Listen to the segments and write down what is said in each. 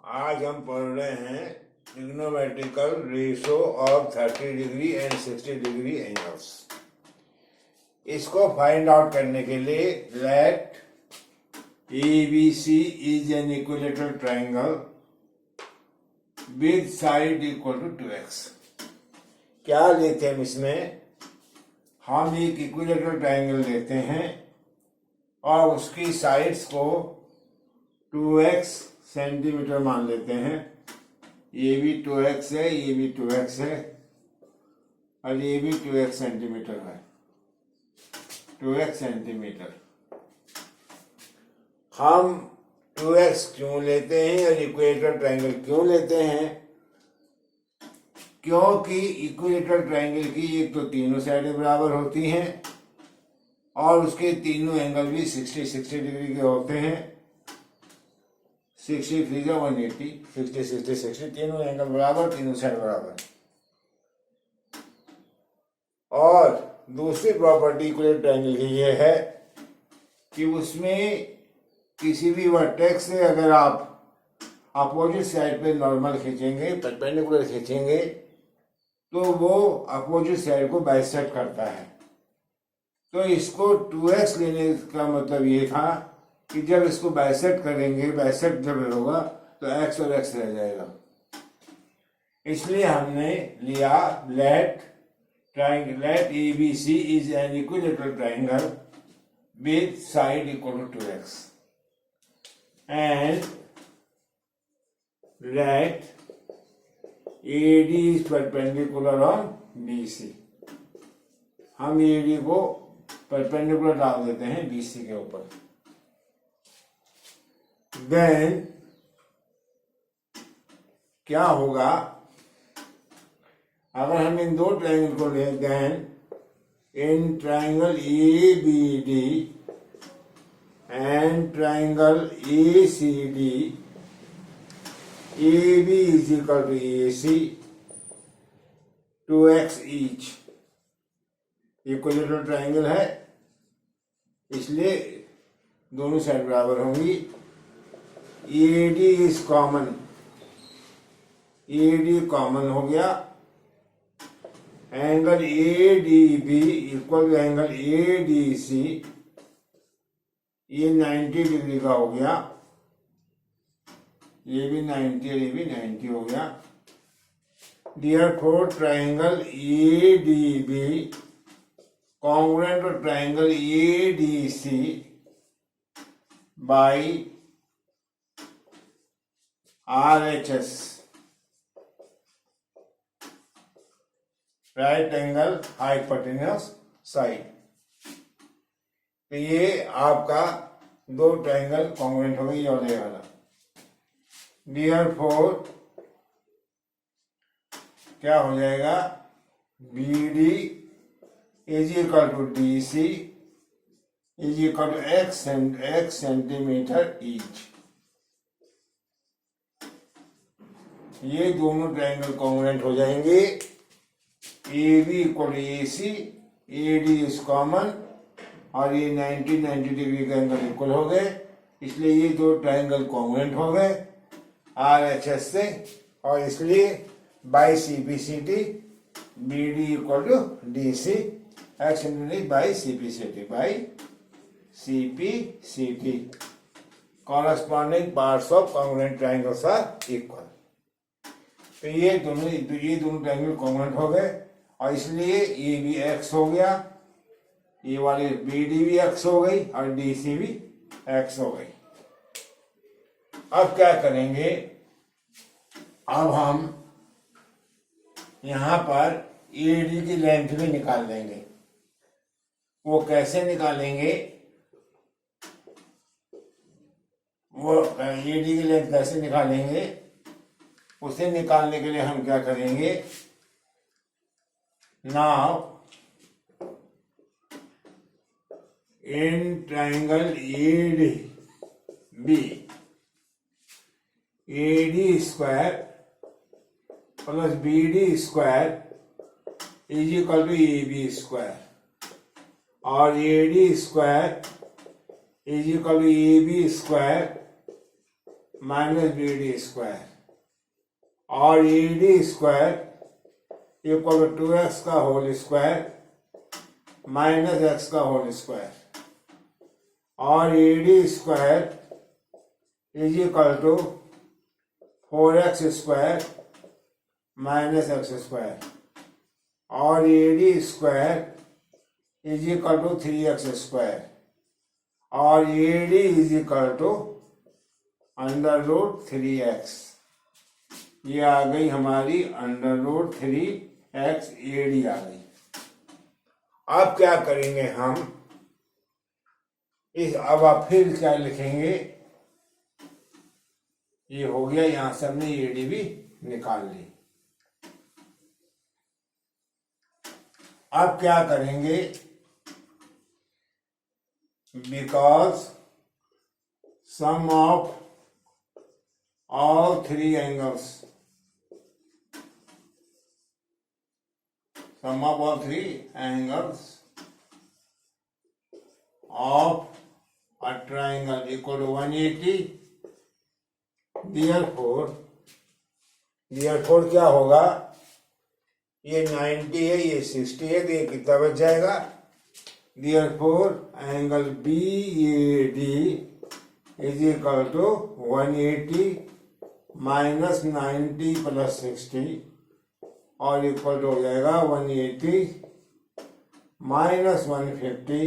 आज हम पढ़ रहे हैं trigonometrical ratio of 30 degree and 60 degree angles. इसको फाइंड आउट करने के लिए let ABC is an equilateral triangle with side equal to 2x। क्या लेते हैं इसमें? हम एक इक्विलेटरल ट्राइंगल लेते हैं और उसकी साइड्स को 2x सेंटीमीटर मान लेते हैं। ये भी 2x है, ये भी 2x है और ये भी 2x सेंटीमीटर है। 2x centimetre. हम 2x क्यों लेते हैं और इक्विलेटरल ट्राइंगल क्यों लेते हैं? क्योंकि इक्विलेटरल ट्राइंगल की एक तो तीनों साइडें बराबर होती हैं और उसके तीनों एंगल भी 60 डिग्री के होते हैं। 60 3 180, 60 60 60, तीनों एंगल बराबर, तीनों साइड बराबर। और दूसरी प्रॉपर्टी इक्विलेटरल ट्राइंगल की ये है कि उसमें किसी भी वर्टेक्स से अगर आप अपोजिट साइड पे नॉर्मल खींचेंगे, परपेंडिकुलर खींचेंगे, तो वो अपोजिट साइड को बाइसेक्ट करता है। तो इसको 2x लेने का मतलब ये था कि जब इसको बाइसेक्ट करेंगे, बाइसेक्ट जब होगा तो x और x रह जाएगा। इसलिए हमने लिया let ABC is an equilateral triangle with side equal to 2x and let AD is perpendicular on BC। हम AD को परपेंडिकुलर डाल देते हैं BC के ऊपर। देन क्या होगा अगर हम इन दो ट्राइंगल को ले? Then in triangle ABD and triangle ACD AB is equal to AC 2x each। Equilateral triangle है इसलिए दोनों साइड बराबर होंगी। AD is common, AD common हो गया। Angle ADB equal to angle ADC, ये 90 डिग्री का हो गया। ये भी 90 और ये भी 90 हो गया। Therefore triangle ADB congruent to triangle ADC by RHS, right angle hypotenuse side. तो ये आपका दो ट्राइंगल कॉन्ग्रुएंट हो गई और ये वाला। Therefore क्या हो जाएगा? BD is equal to DC is equal to x centimetre each। ये दोनों ट्राइंगल कॉन्ग्रुएंट हो जाएंगे। AB equal to AC, AD is common और ये 90 डिग्री का एंगल इक्वल हो गए, इसलिए ये दो ट्राइंगल कॉन्ग्रुएंट हो गए RHS से। और इसलिए by CPCT BD equal to DC x by CPCT by CPCT corresponding parts of congruent triangles are equal. तो ये दोनों ट्राइंगल कॉन्ग्रुएंट हो गए और इसलिए ये भी x हो गया, ये वाली BD भी x हो गई और DC भी x हो गई। अब क्या करेंगे? अब हम यहां पर AD की लेंथ भी निकाल देंगे। वो कैसे निकालेंगे? वो AD की लेंथ कैसे निकालेंगे? उसे निकालने के लिए हम क्या करेंगे? Now in triangle AD square plus BD square is equal to AB square और AD square is equal to AB square minus B D square, और E D square equal to x का होल स्क्वायर माइनस एक्स का whole square, और E D square is equal to 4x square minus x square, और E D square is equal to 3x square, और E D is equal to under root 3x। ये आ गई हमारी under root 3x A D आ गई। अब क्या करेंगे हम इस, अब आप फिर क्या लिखेंगे, ये हो गया, यहां से हमने ए डी भी निकाल ली। अब क्या करेंगे, because sum of all three angles, sum of all three angles of a triangle equal to 180, therefore क्या होगा, ये 90 है, ये 60 है, तो ये कितना बच जाएगा, therefore angle BAD is equal to 180 minus 90 plus 60, और इक्वल हो जाएगा 180 minus 150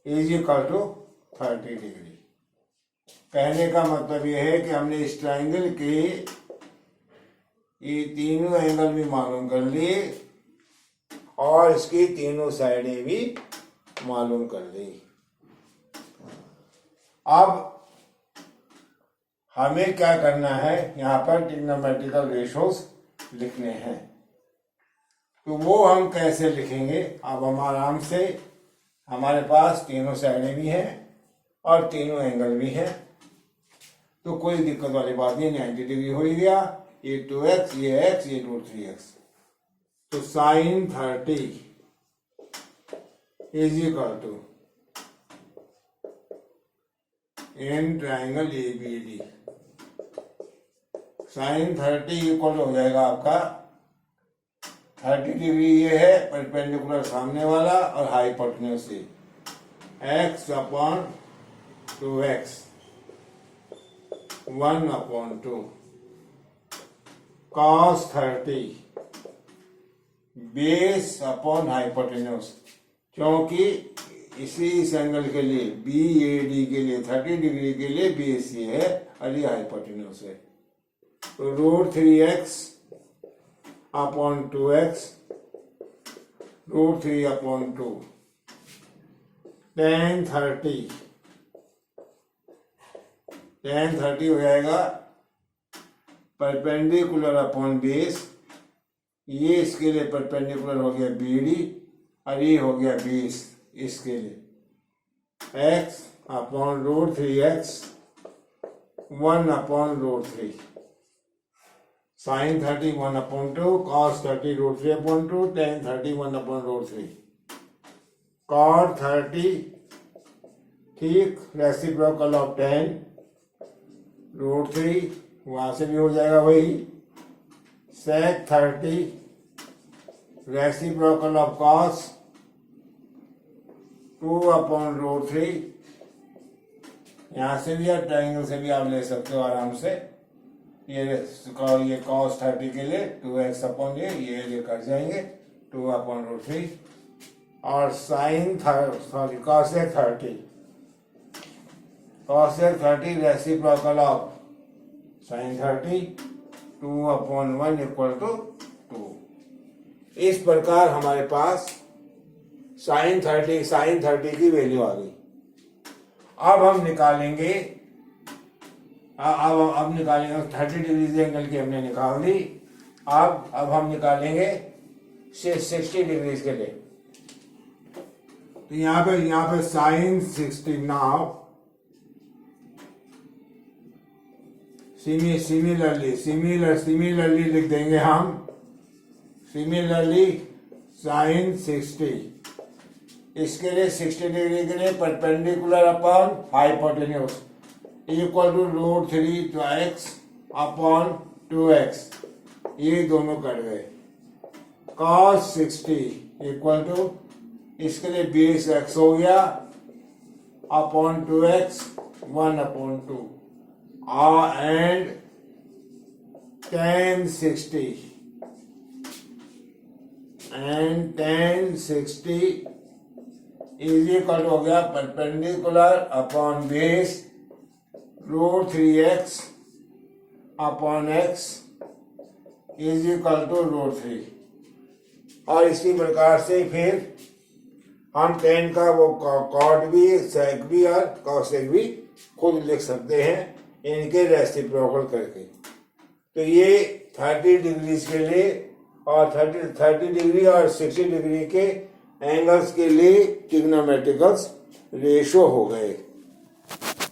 is equal to 30 degree. कहने का मतलब यह है कि हमने इस ट्राइंगल के ये तीनों एंगल भी मालूम कर लिए और इसकी तीनों साइडें भी मालूम कर ली। अब हमें क्या करना है, यहाँ पर ट्रिग्नोमेट्रिकल रेशोस लिखने हैं। तो वो हम कैसे लिखेंगे, अब हम आराम से, हमारे पास तीनों साइडें भी हैं और तीनों एंगल भी हैं, तो कोई दिक्कत वाली बात नहीं, 90 डिग्री हो ही गया, ये 2x, ये x, ये रूट 3x। तो sine 30 is equal to in triangle ABD, sine 30 इक्वल हो जाएगा आपका 30 डिग्री, ये है परपेंडिकुलर सामने वाला और हाइपोटेन्यूज से, x upon 2x 1/2 cos 30 base upon hypotenuse, क्योंकि इस एंगल के लिए BAD के लिए 30 डिग्री के लिए बेस ये है और ये हाइपोटेन्यूज है, तो root 3x upon 2x root 3 upon 2 tan 30 हो जाएगा परपेंडिकुलर अपॉन बेस, ये इसके लिए परपेंडिकुलर हो गया BD और ये हो गया बेस इसके लिए x upon root 3x 1/√3 sine 30 1/2 cos 30 root 3/2 tan 30 1/√3 cot 30 ठीक रेसिप्रोकल ऑफ tan रूट 3 वहां से भी हो जाएगा वही, sec 30 रेसिप्रोकल ऑफ cos 2/√3, यहाँ से भी या ट्राइंगल से भी आप ले सकते हो आराम से, ये cos 30 के लिए 2x अपॉन ये लेकर जाएंगे 2/√3 और sine cosec 30 reciprocal of sine 30 2/1 equal to 2। इस प्रकार हमारे पास साइन 30 की वैल्यू आ गई। अब हम निकालेंगे, अब निकालेंगे 30 डिग्री एंगल की हमने निकाल दी। अब हम निकालेंगे 60 डिग्री के लिए, तो यहाँ पे साइन 60 नाउ सिमिलरली लिख देंगे हम, सिमिलरली साइन 60 इसके लिए 60 डिग्री के लिए perpendicular upon hypotenuse equal to root 3 तो x अपॉन 2x, ये दोनों कट गए। cos 60 इक्वल टू, इसके लिए बेस x हो गया upon 2x 1/2 and tan 60 is equal to हो गया perpendicular upon base root 3x upon x is equal to root 3। और इसी प्रकार से फिर हम tan का वो कॉट भी, सेक भी और कॉसेक भी खुद लिख सकते हैं इनके रेसिप्रोकल करके। तो ये 30 डिग्री के लिए और 30 डिग्री और 60 डिग्री के एंगल्स के लिए ट्रिग्नोमेट्रिकल रेशो हो गए।